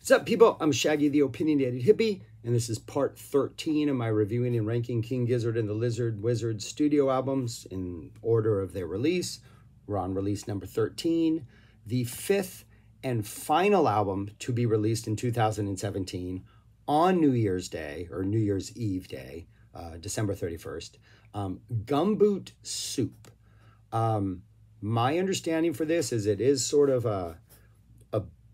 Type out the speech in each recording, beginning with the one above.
What's up, people? I'm Shaggy the Opinionated Hippie, and this is part 13 of my reviewing and ranking King Gizzard and the Lizard Wizard studio albums in order of their release. We're on release number 13, the fifth and final album to be released in 2017 on New Year's Day, or New Year's Eve Day, December 31st, Gumboot Soup. My understanding for this is it is sort of a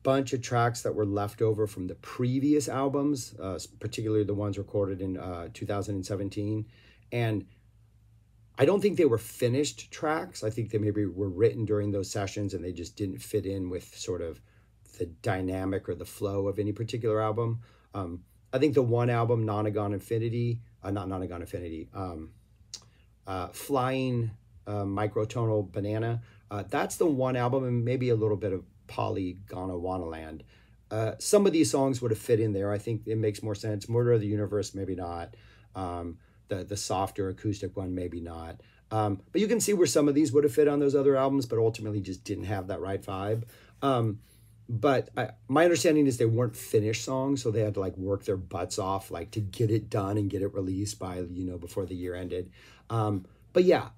bunch of tracks that were left over from the previous albums, particularly the ones recorded in 2017. And I don't think they were finished tracks. I think they maybe were written during those sessions and they just didn't fit in with sort of the dynamic or the flow of any particular album. I think the one album, Nonagon Infinity, Flying Microtonal Banana, that's the one album, and maybe a little bit of Polygonawannaland. Some of these songs would have fit in there. I think it makes more sense. Murder of the Universe, maybe not. The softer acoustic one, maybe not. But you can see where some of these would have fit on those other albums, but ultimately just didn't have that right vibe. But my understanding is they weren't finished songs, so they had to like work their butts off like to get it done and get it released by, before the year ended. But yeah,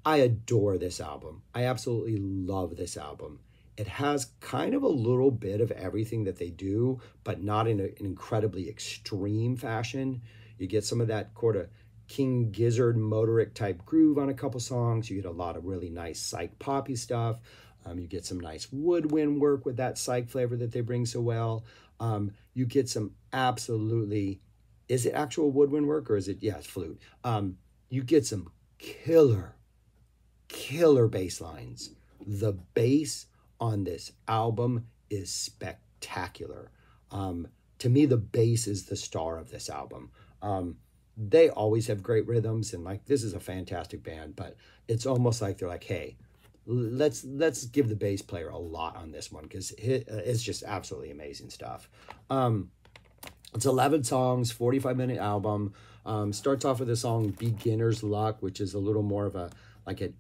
I adore this album. I absolutely love this album. It has kind of a little bit of everything that they do, but not in an incredibly extreme fashion. You get some of that sort of King Gizzard motoric type groove on a couple songs. You get a lot of really nice psych poppy stuff. You get some nice woodwind work with that psych flavor that they bring so well. You get some absolutely, is it actual woodwind work or is it, yeah, it's flute. You get some killer bass lines. The bass on this album is spectacular. To me, the bass is the star of this album. They always have great rhythms, and like this is a fantastic band, but it's almost like they're like, hey, let's give the bass player a lot on this one because it's just absolutely amazing stuff. It's 11 songs, 45-minute album. Starts off with the song Beginner's Luck, which is a little more of an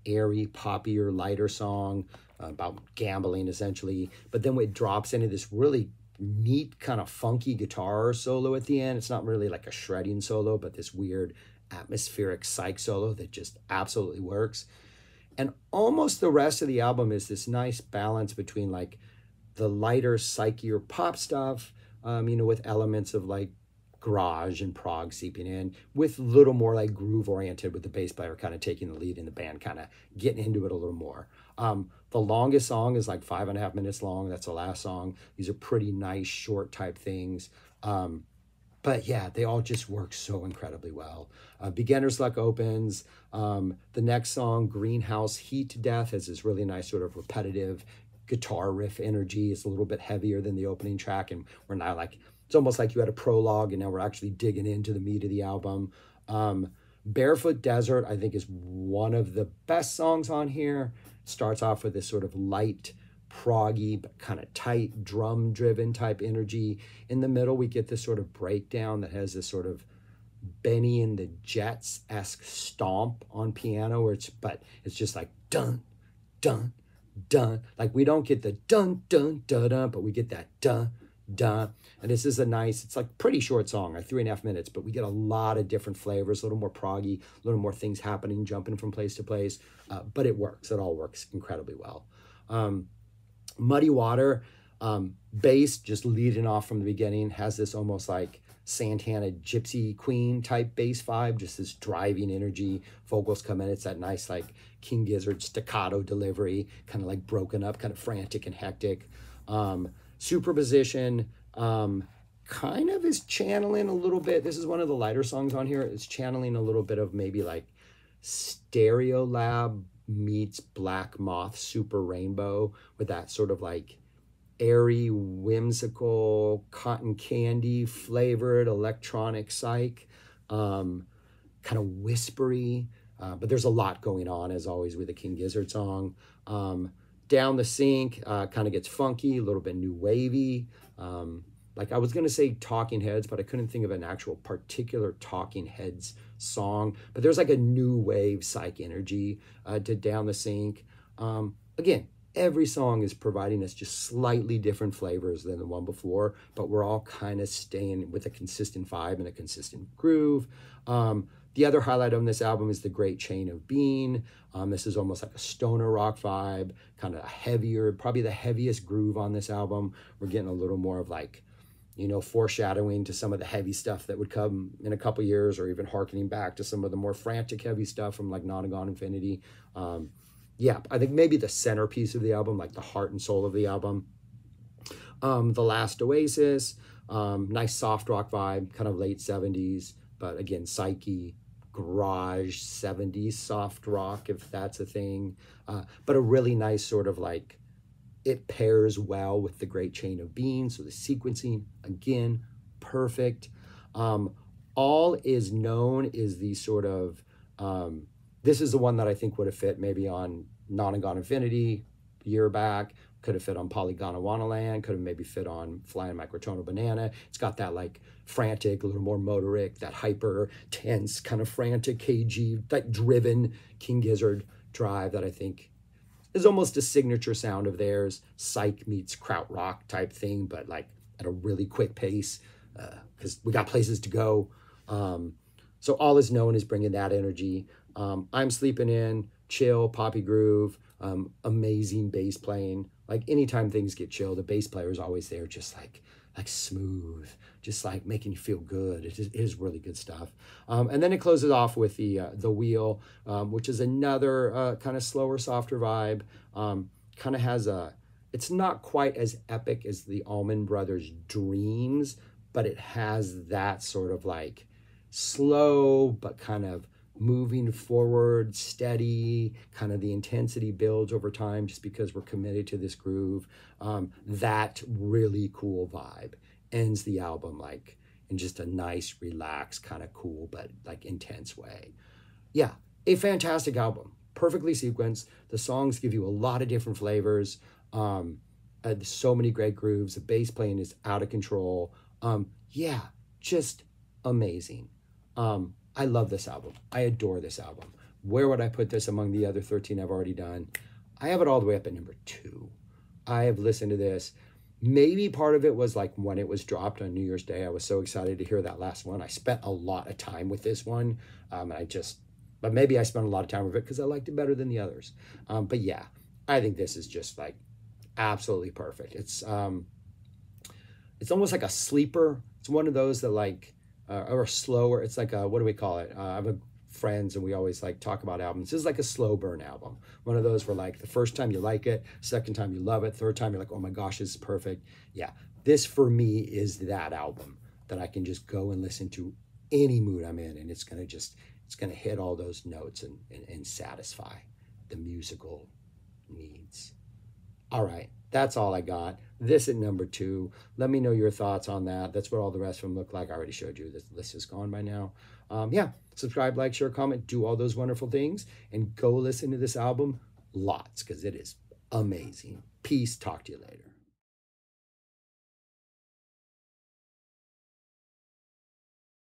airy, poppier, lighter song about gambling, essentially. But then it drops into this really neat, kind of funky guitar solo at the end. It's not really like a shredding solo, but this weird atmospheric psych solo that just absolutely works. And almost the rest of the album is this nice balance between like the lighter, psychier pop stuff, with elements of like garage and prog seeping in, with a little more like groove oriented, with the bass player kind of taking the lead and the band kind of getting into it a little more. The longest song is like 5.5 minutes long. That's the last song. These are pretty nice short type things. But yeah, they all just work so incredibly well. Beginner's Luck opens. The next song, Greenhouse Heat to Death, has this really nice sort of repetitive guitar riff energy. It's a little bit heavier than the opening track, and we're now like, it's almost like you had a prologue and now we're actually digging into the meat of the album. Barefoot Desert, I think, is one of the best songs on here. Starts off with this sort of light, proggy, but kind of tight, drum-driven type energy. In the middle, we get this sort of breakdown that has this sort of Benny and the Jets-esque stomp on piano, but it's just like dun, dun, dun. Like we don't get the dun, dun, dun, dun, but we get that dun, dun. And this is it's like pretty short song, like 3.5 minutes, but we get a lot of different flavors, a little more proggy, a little more things happening, jumping from place to place, but it works. It all works incredibly well. Muddy Water, bass just leading off from the beginning, has this almost like Santana Gypsy Queen type bass vibe, just this driving energy. Vocals come in, it's that nice like King Gizzard staccato delivery, kind of like broken up, kind of frantic and hectic. Superposition kind of is channeling a little bit. This is one of the lighter songs on here. It's channeling a little bit of maybe like Stereolab meets Black Moth Super Rainbow, with that sort of like airy, whimsical, cotton candy flavored electronic psych, kind of whispery, but there's a lot going on, as always with the King Gizzard song. Down the Sink kind of gets funky, a little bit new wavy. Like I was going to say Talking Heads, but I couldn't think of an actual particular Talking Heads song. But there's like a new wave psych energy to Down the Sink. Again, every song is providing us just slightly different flavors than the one before, but we're all kind of staying with a consistent vibe and a consistent groove. The other highlight on this album is the Great Chain of Being. This is almost like a stoner rock vibe, kind of heavier, probably the heaviest groove on this album. We're getting a little more of like, you know, foreshadowing to some of the heavy stuff that would come in a couple years, or even harkening back to some of the more frantic heavy stuff from like Not a Gone Infinity. Yeah, I think maybe the centerpiece of the album, like the heart and soul of the album. The Last Oasis, nice soft rock vibe, kind of late 70s, but again, psyche, garage, 70s soft rock, if that's a thing. But a really nice sort of like, it pairs well with the Great Chain of Being. So the sequencing, again, perfect. All Is Known is the sort of, this is the one that I think would have fit maybe on Not a Gone Infinity a year back, could have fit on Polygona-Wonderland, could have maybe fit on Flying Microtonal Banana. It's got that like frantic, a little more motoric, that hyper tense, kind of frantic, cagey, that driven King Gizzard drive that I think is almost a signature sound of theirs. Psych meets krautrock type thing, but like at a really quick pace, because we got places to go. So All Is Known is bringing that energy. I'm Sleeping In, chill, poppy groove, amazing bass playing. Like anytime things get chill, the bass player is always there, just like smooth, just like making you feel good. It is really good stuff. And then it closes off with the Wheel, which is another kind of slower, softer vibe. Kind of has a, it's not quite as epic as the Allman Brothers' Dreams, but it has that sort of like slow, but kind of moving forward, steady, kind of the intensity builds over time just because we're committed to this groove. That really cool vibe ends the album like in just a nice, relaxed, kind of cool, but like intense way. Yeah, a fantastic album, perfectly sequenced. The songs give you a lot of different flavors. So many great grooves. The bass playing is out of control. Yeah, just amazing. I love this album. I adore this album. Where would I put this among the other 13 I've already done? I have it all the way up at number 2. I have listened to this. Maybe part of it was like when it was dropped on New Year's Day, I was so excited to hear that last one. I spent a lot of time with this one. But maybe I spent a lot of time with it because I liked it better than the others. But yeah, I think this is just like absolutely perfect. It's almost like a sleeper. It's one of those that like, or slower. It's like a, what do we call it? I have friends and we always like talk about albums. This is like a slow burn album. One of those where like the first time you like it, second time you love it, third time you're like, oh my gosh, this is perfect. Yeah, this for me is that album that I can just go and listen to any mood I'm in, and it's gonna hit all those notes and satisfy the musical needs. All right, that's all I got. This at number 2. Let me know your thoughts on that. That's what all the rest of them look like. I already showed you. This list is gone by now. Yeah, subscribe, like, share, comment, do all those wonderful things, and go listen to this album lots because it is amazing. Peace. Talk to you later.